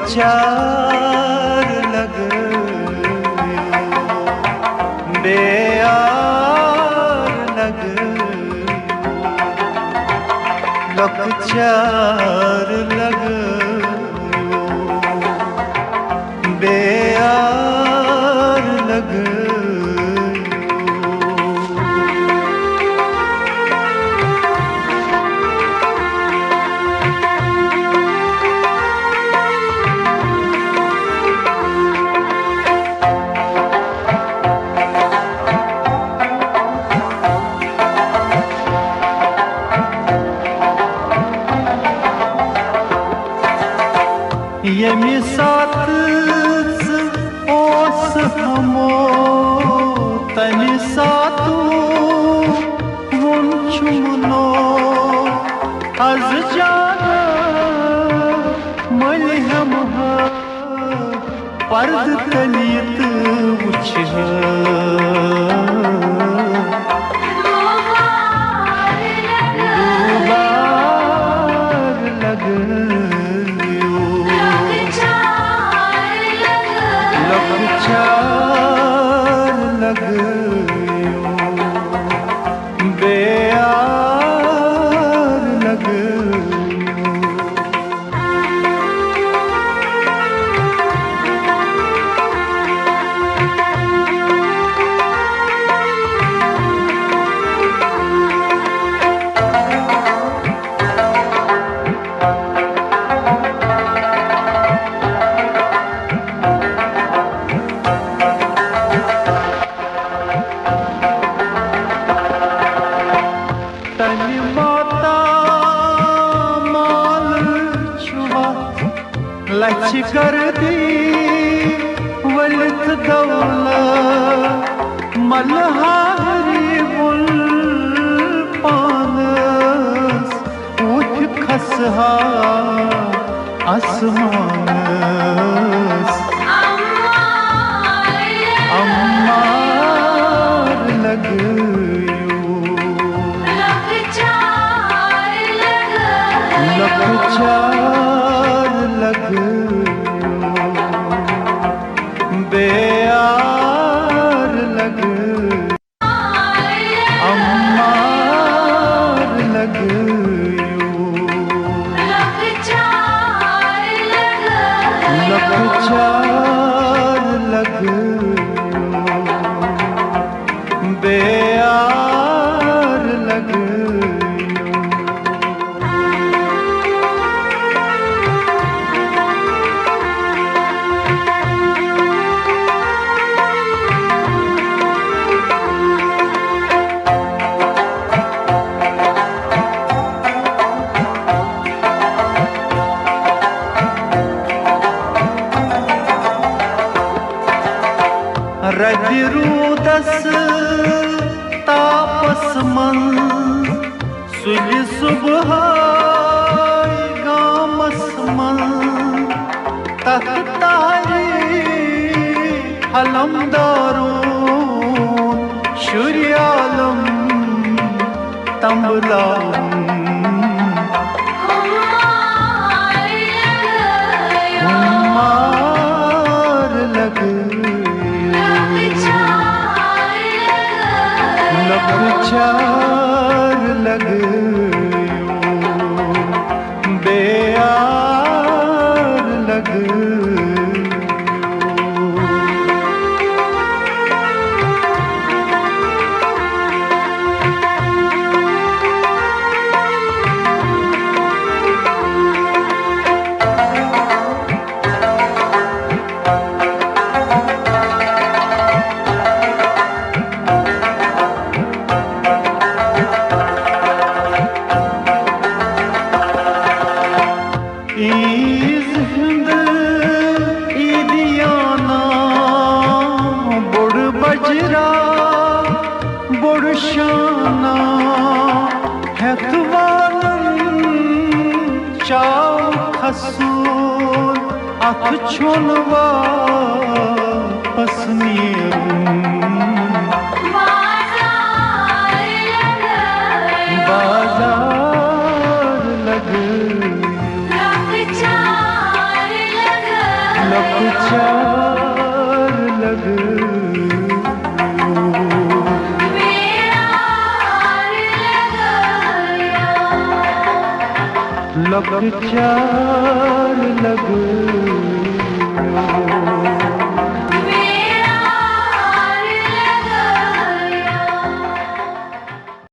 चार लग बेयार लग लक चार लग बेयार लग Yemi satız os hamo tani satu vunchumno az jana malham ha pard taniyat uchh चार लग बेयार लग लच कर दी वलत दौलत मलहारी बुल पानस उठ खसहा आसमानस अम्मार लग लक चार लग बेयार लग अम्मार लग लक चार लग बेयार लग रदिरुदस तापस मन सुल सुबह गामस मन तख्तारी हलमदारून शुर्यालम तंबलाम हुमार लग लक चार लग बेयार लग ईज़ हिंद ईदियाना बुड़ बजरा बुड़ शाना हैतवालन चाव खसूल अख छोनवा पसनीरुम बाजार लग लग चार लग